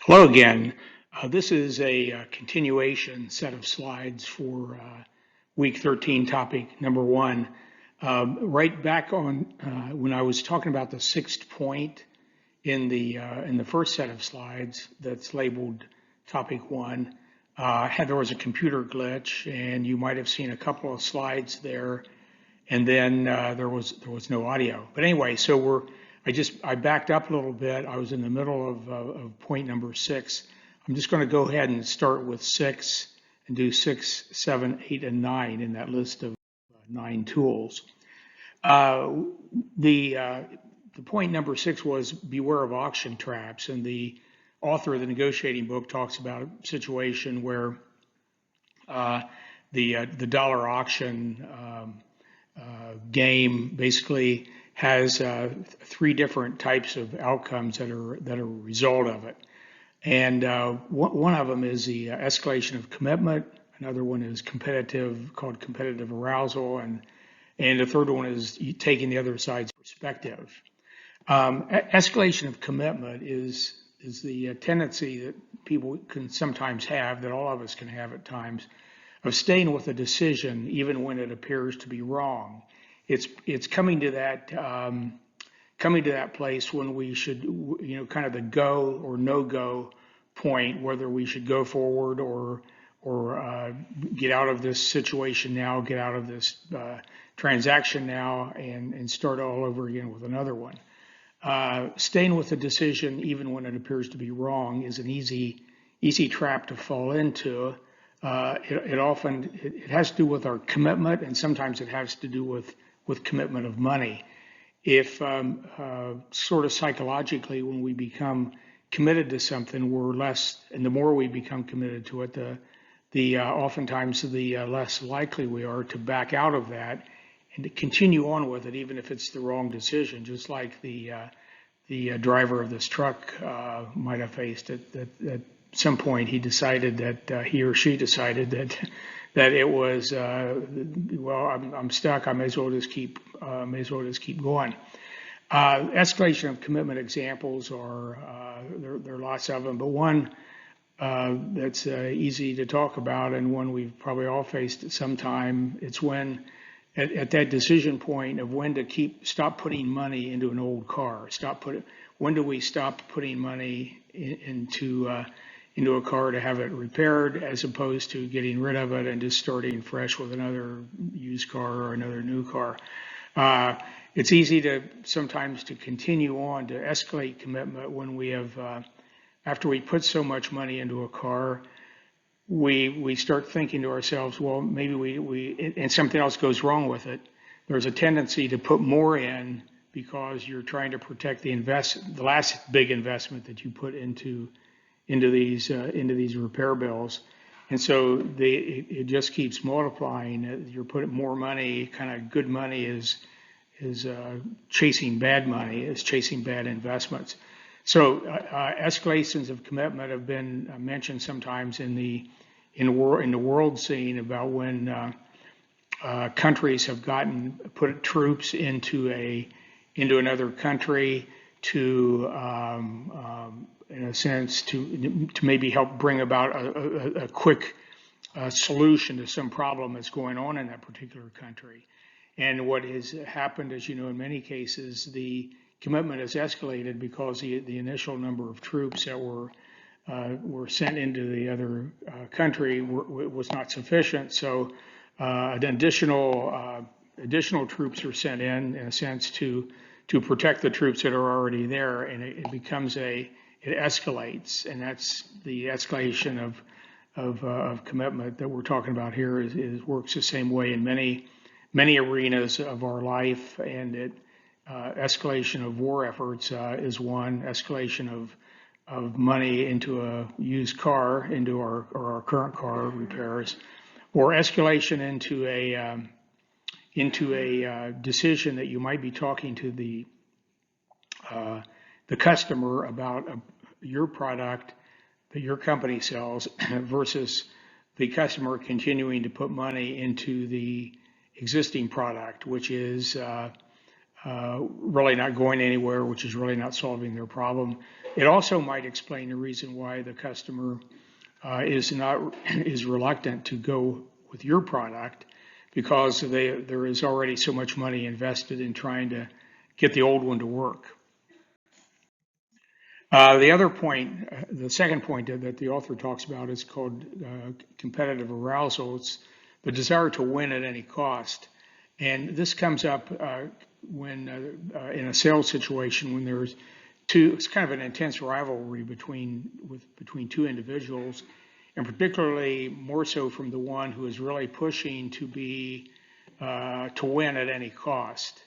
Hello again. This is a continuation set of slides for week 13, topic number one. Right back on when I was talking about the sixth point in the first set of slides that's labeled topic one, there was a computer glitch, and you might have seen a couple of slides there, and then there was no audio. But anyway, I backed up a little bit. I was in the middle of point number six. I'm just going to go ahead and start with six and do 6, 7, 8, and 9 in that list of 9 tools. The point number 6 was beware of auction traps, and the author of the negotiating book talks about a situation where the dollar auction game basically has 3 different types of outcomes that are a result of it. And one of them is the escalation of commitment. Another one is called competitive arousal, and the third one is taking the other side's perspective. Escalation of commitment is the tendency that people can sometimes have, that all of us can have at times, of staying with a decision even when it appears to be wrong. It's coming to that place when we should, kind of the go or no go point, whether we should go forward or get out of this situation now, get out of this transaction now, and start all over again with another one. Staying with a decision even when it appears to be wrong is an easy trap to fall into. It has to do with our commitment, and sometimes it has to do with commitment of money. If sort of psychologically, when we become committed to something, we're less, and the more we become committed to it, oftentimes the less likely we are to back out of that and to continue on with it, even if it's the wrong decision. Just like the driver of this truck might have faced at some point, he decided that he or she decided that it was I'm stuck. I may as well just keep going. Escalation of commitment examples are there are lots of them, but one that's easy to talk about, and one we've probably all faced at some time. It's when at that decision point of when to stop putting money into an old car. When do we stop putting money into a car to have it repaired, as opposed to getting rid of it and just starting fresh with another used car or another new car. It's easy sometimes to continue on to escalate commitment when we have, after we put so much money into a car, we start thinking to ourselves, well, maybe and something else goes wrong with it. There's a tendency to put more in because you're trying to protect the last big investment that you put into these repair bills, and so it just keeps multiplying. You're putting more money. Kind of good money is chasing bad money, is chasing bad investments. So escalations of commitment have been mentioned sometimes in the world scene about when countries have put troops into another country to in a sense, to maybe help bring about a quick solution to some problem that's going on in that particular country. And what has happened, as you know, in many cases, the commitment has escalated because the initial number of troops that were sent into the other country was not sufficient. So additional troops are sent in a sense, to protect the troops that are already there, and it becomes it escalates, and that's the escalation of commitment that we're talking about here. Works the same way in many arenas of our life, and escalation of war efforts is one. Escalation of money into a used car, into our current car repairs, or escalation into a decision that you might be talking to the customer about your product that your company sells versus the customer continuing to put money into the existing product, which is really not going anywhere, which is really not solving their problem. It also might explain the reason why the customer is reluctant to go with your product, because there is already so much money invested in trying to get the old one to work. The other point, the second point that the author talks about is called competitive arousal. It's the desire to win at any cost. And this comes up when in a sales situation when there's it's kind of an intense rivalry between two individuals, and particularly more so from the one who is really pushing to win at any cost.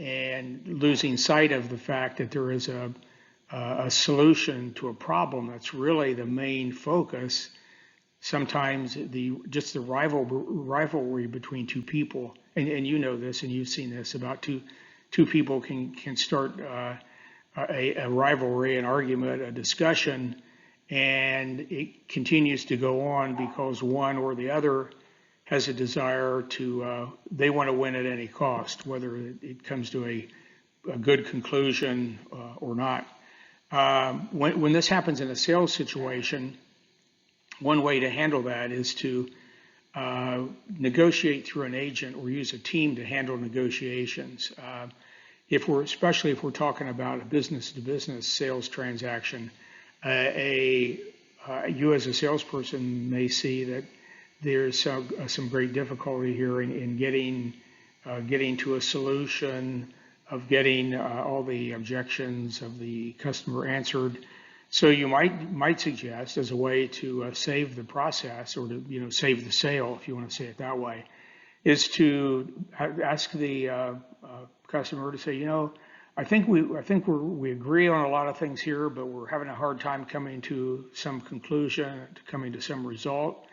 And losing sight of the fact that there is a solution to a problem that's really the main focus. Sometimes just the rivalry between two people, and you know this, and you've seen this about two people can start a rivalry, an argument, a discussion, and it continues to go on because one or the other has a desire they want to win at any cost, whether it comes to a good conclusion or not. When this happens in a sales situation, one way to handle that is to negotiate through an agent or use a team to handle negotiations. Especially if we're talking about a business-to-business sales transaction, you as a salesperson may see that there's some great difficulty here in getting to a solution, of getting all the objections of the customer answered. So you might suggest, as a way to save the process, or to save the sale, if you want to say it that way, is to ask the customer to say, I think we agree on a lot of things here, but we're having a hard time coming to some conclusion, coming to some result.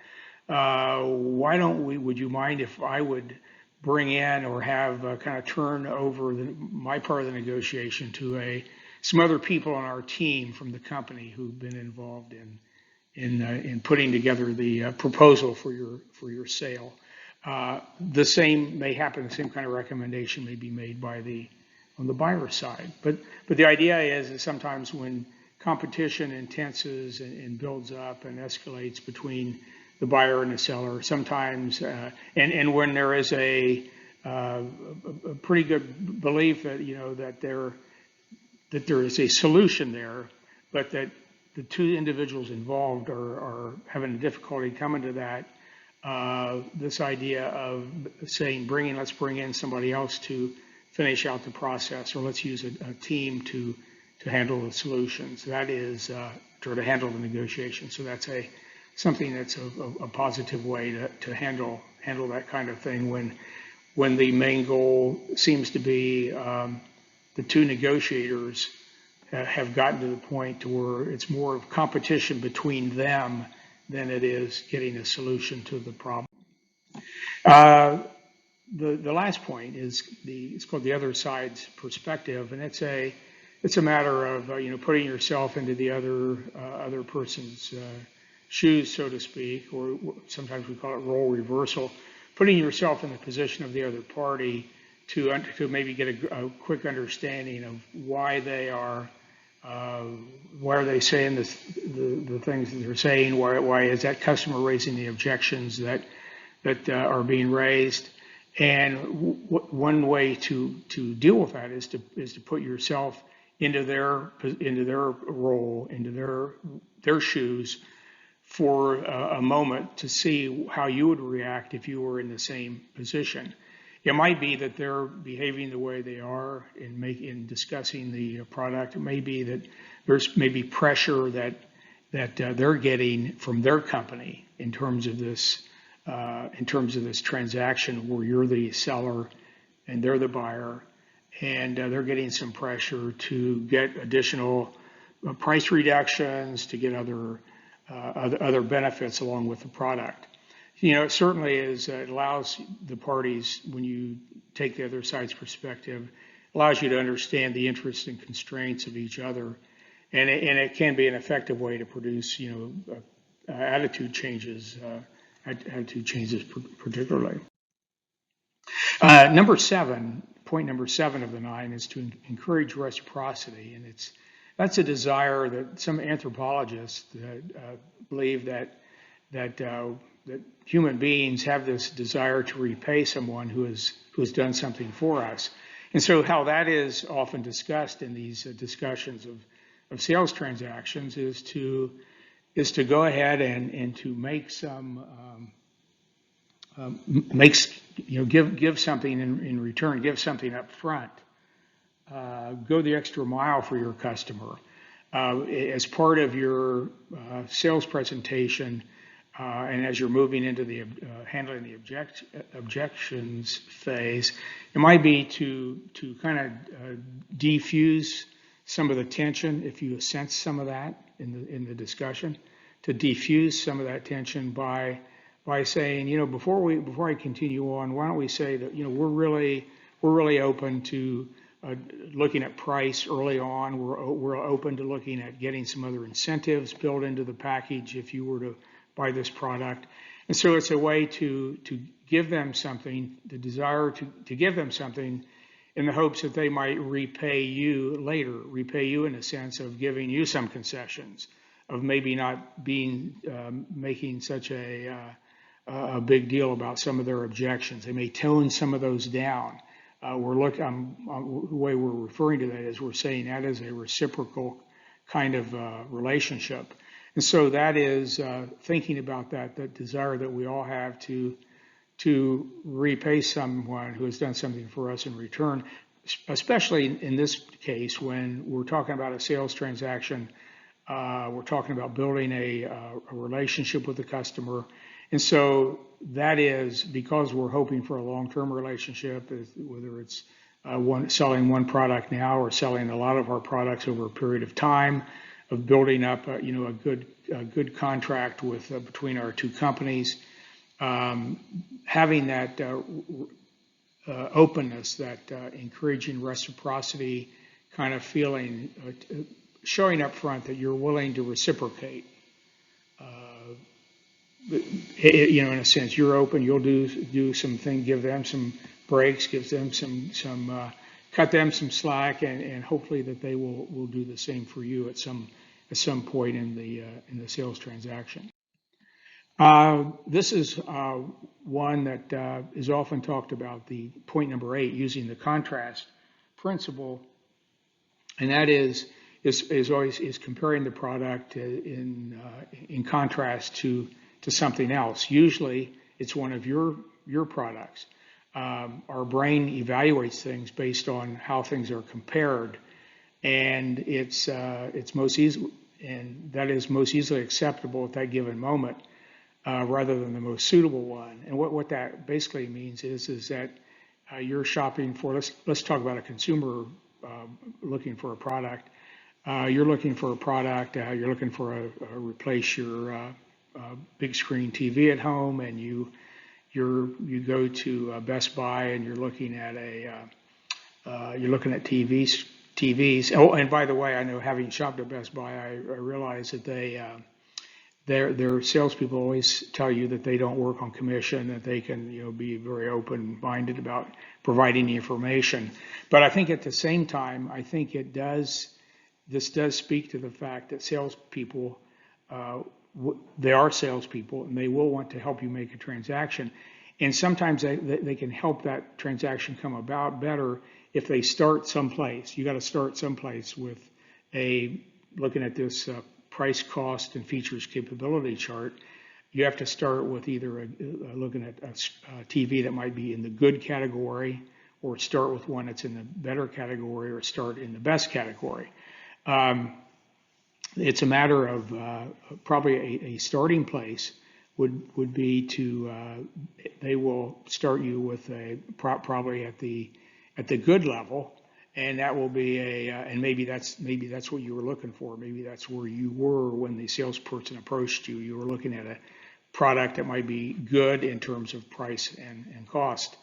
Would you mind if I would bring in or have kind of turn over my part of the negotiation to some other people on our team from the company who've been involved in putting together the proposal for your sale. The same may happen. The same kind of recommendation may be made on the buyer side. But the idea is that sometimes when competition intenses and builds up and escalates between the buyer and the seller, sometimes, and when there is a pretty good belief that there is a solution there, but that the two individuals involved are having difficulty coming to that. This idea of saying, let's bring in somebody else to finish out the process, or let's use a team to handle the solutions. That is to handle the negotiation. So that's something that's a positive way to handle that kind of thing when the main goal seems to be the two negotiators have gotten to the point to where it's more of competition between them than it is getting a solution to the problem. The last point is it's called the other side's perspective, and it's a matter of putting yourself into the other person's shoes, so to speak, or sometimes we call it role reversal, putting yourself in the position of the other party to maybe get a quick understanding of why they are saying the things that they're saying. Why is that customer raising the objections that are being raised? And one way to deal with that is to put yourself into their role, into their shoes for a moment, to see how you would react if you were in the same position. It might be that they're behaving the way they are in discussing the product. It may be that there's maybe pressure that they're getting from their company in terms of this transaction, where you're the seller and they're the buyer, and they're getting some pressure to get additional price reductions, to get other benefits along with the product. It certainly it allows the parties, when you take the other side's perspective, allows you to understand the interests and constraints of each other, and it can be an effective way to produce attitude changes particularly. Number 7, point number 7 of the 9 is to encourage reciprocity, and that's a desire that some anthropologists believe that human beings have this desire to repay someone who has done something for us. And so how that is often discussed in these discussions of sales transactions is to go ahead and to make some give something in return, give something up front, go the extra mile for your customer as part of your sales presentation. And as you're moving into the handling the objections phase, it might be to kind of defuse some of the tension, if you sense some of that in the discussion, to defuse some of that tension by saying, before I continue on, why don't we say that we're really open to looking at price early on. We're open to looking at getting some other incentives built into the package if you were to buy this product. And so it's a way to give them something, the desire to give them something in the hopes that they might repay you later, repay you in a sense of giving you some concessions, of maybe not being making such a big deal about some of their objections. They may tone some of those down. The way we're referring to that is we're saying that is a reciprocal kind of relationship. And so that is thinking about that desire that we all have to repay someone who has done something for us in return, especially in this case when we're talking about a sales transaction. We're talking about building a relationship with the customer. And so that is because we're hoping for a long-term relationship, whether it's selling one product now or selling a lot of our products over a period of time, of building up a good contract with between our two companies, having that openness, that encouraging reciprocity kind of feeling, showing up front that you're willing to reciprocate. In a sense, you're open. You'll do something, give them some breaks, give them some cut them some slack, and hopefully that they will do the same for you at some point in the sales transaction. This is one that is often talked about, the point number 8, using the contrast principle, and that is always comparing the product in contrast to something else. Usually, it's one of your products. Our brain evaluates things based on how things are compared, and it's most easy, and that is most easily acceptable at that given moment, rather than the most suitable one. And what that basically means is that you're shopping for. Let's talk about a consumer looking for a product. You're looking for a product. You're looking for a replace your big screen TV at home, and you go to Best Buy and you're looking at TVs. Oh, and by the way, I know, having shopped at Best Buy, I realize that their salespeople always tell you that they don't work on commission, that they can be very open-minded about providing the information. But I think at the same time, I think this does speak to the fact that salespeople, they are salespeople, and they will want to help you make a transaction. And sometimes they can help that transaction come about better if they start someplace. You got to start someplace with looking at this price, cost, and features capability chart. You have to start with either looking at a TV that might be in the good category, or start with one that's in the better category, or start in the best category. It's a matter of probably a starting place would be they will start you with probably at the good level, and that will be and maybe that's what you were looking for. Maybe that's where you were when the salesperson approached you. You were looking at a product that might be good in terms of price and cost.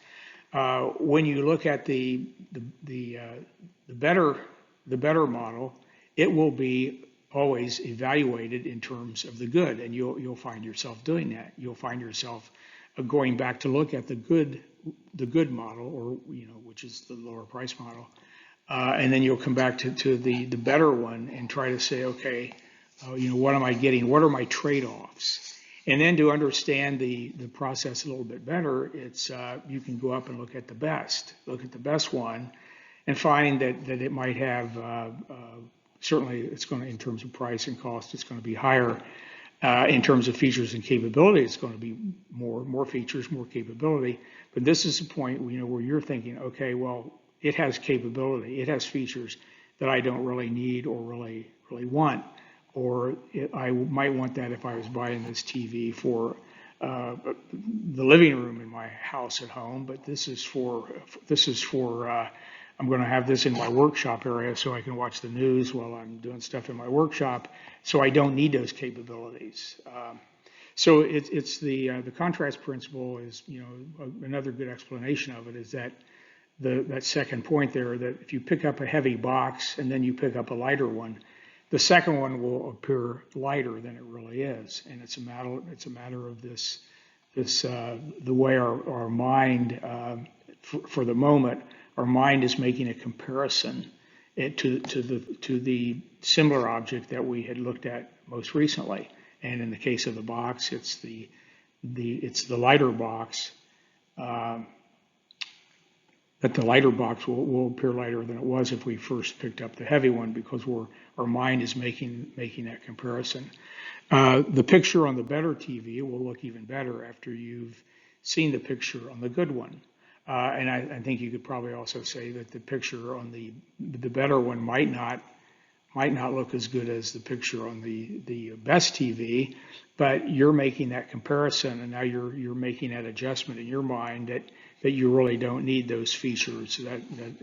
When you look at the better model, it will be always evaluated in terms of the good, and you'll find yourself doing that. You'll find yourself going back to look at the good the good model, or which is the lower price model, and then you'll come back to the better one and try to say, okay, what am I getting? What are my trade-offs? And then to understand the process a little bit better, it's you can go up and look at the best one, and find that it might have certainly it's going to, in terms of price and cost, it's going to be higher. In terms of features and capability, it's going to be more features, more capability. But this is the point where you're thinking, okay, well, it has capability, it has features that I don't really need or really want, or I might want that if I was buying this TV for the living room in my house at home. But this is for I'm going to have this in my workshop area so I can watch the news while I'm doing stuff in my workshop. So I don't need those capabilities. So it's the contrast principle is another good explanation of it is that that second point there, that if you pick up a heavy box and then you pick up a lighter one, the second one will appear lighter than it really is, and it's a matter of this the way our mind for the moment. Our mind is making a comparison to the similar object that we had looked at most recently, and in the case of the box, it's the lighter box. That the lighter box will appear lighter than it was if we first picked up the heavy one, because our mind is making that comparison. The picture on the better TV will look even better after you've seen the picture on the good one. And I think you could probably also say that the picture on the better one might not look as good as the picture on the best TV, but you're making that comparison, and now you're making that adjustment in your mind that you really don't need those features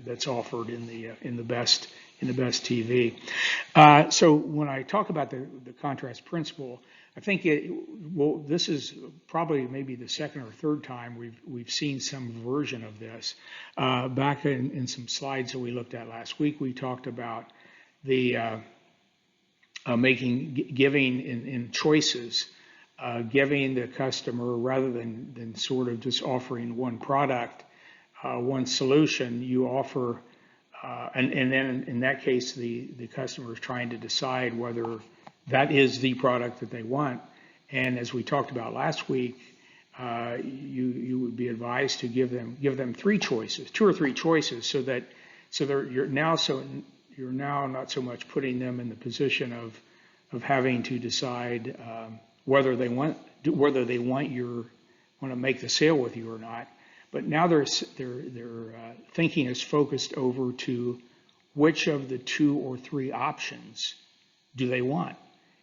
that's offered in the best TV. So when I talk about the contrast principle, I think this is probably maybe the second or third time we've seen some version of this. Back in some slides that we looked at last week, we talked about the giving in choices, giving the customer, rather than sort of just offering one product, one solution, you offer, and then in that case, the customer is trying to decide whether that is the product that they want. And as we talked about last week, you would be advised to give them two or three choices, so that you're now not so much putting them in the position of having to decide whether they want to make the sale with you or not. But now their thinking is focused over to which of the two or three options do they want.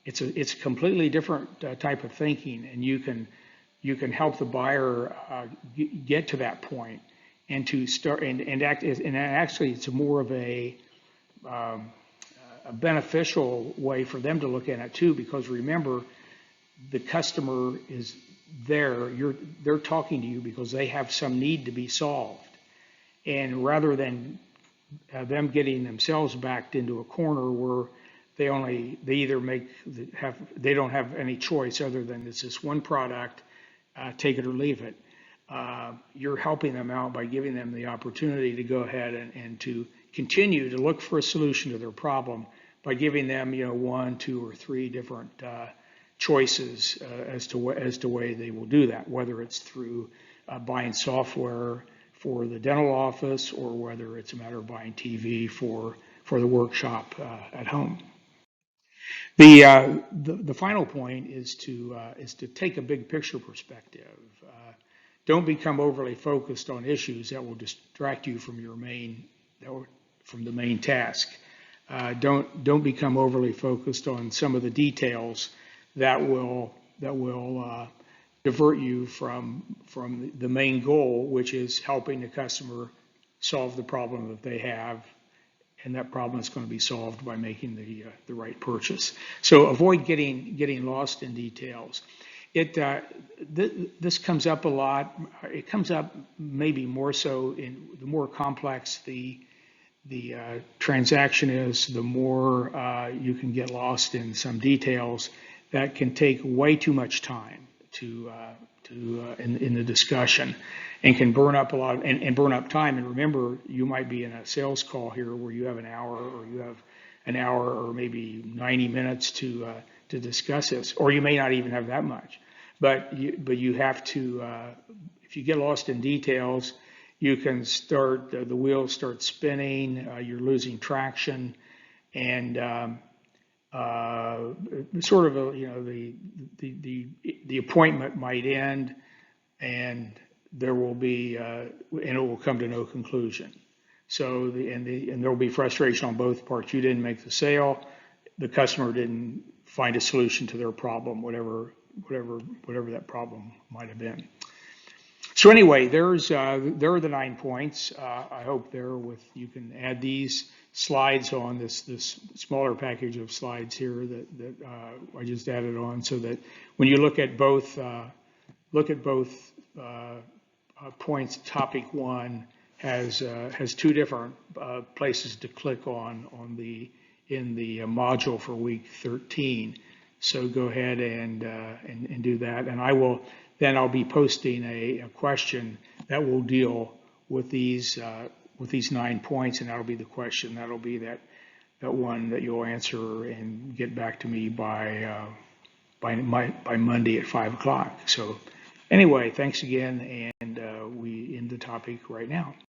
It's a completely different type of thinking, and you can help the buyer get to that point, and to start and actually it's more of a beneficial way for them to look at it too, because remember, the customer is there. They're talking to you because they have some need to be solved, and rather than them getting themselves backed into a corner where they don't have any choice other than it's this one product, take it or leave it. You're helping them out by giving them the opportunity to go ahead and to continue to look for a solution to their problem by giving them, one, two, or three different choices as to way they will do that, whether it's through buying software for the dental office, or whether it's a matter of buying TV for the workshop at home. The final point is to take a big picture perspective. Don't become overly focused on issues that will distract you from the main task. Don't become overly focused on some of the details that will divert you from the main goal, which is helping the customer solve the problem that they have. And that problem is going to be solved by making the right purchase. So avoid getting lost in details. This comes up a lot. It comes up maybe more so in the more complex the transaction is, the more you can get lost in some details that can take way too much time to in the discussion, and can burn up a lot and burn up time. And remember, you might be in a sales call here where you have an hour, or you have an hour, or maybe 90 minutes to discuss this, or you may not even have that much. But you have to, if you get lost in details, you can start, the wheels start spinning, you're losing traction, and sort of the appointment might end, and there will be and it will come to no conclusion. So and there will be frustration on both parts. You didn't make the sale, the customer didn't find a solution to their problem, whatever that problem might have been. So anyway, there are the 9 points. I hope you can add these slides on this smaller package of slides here that I just added on, so that when you look at both points, topic 1 has 2 different places to click on in the module for week 13. So go ahead and do that, and I'll be posting a question that will deal with these 9 points, and that'll be the question. That'll be that one that you'll answer and get back to me by Monday at 5 o'clock. So anyway, thanks again, and we end the topic right now.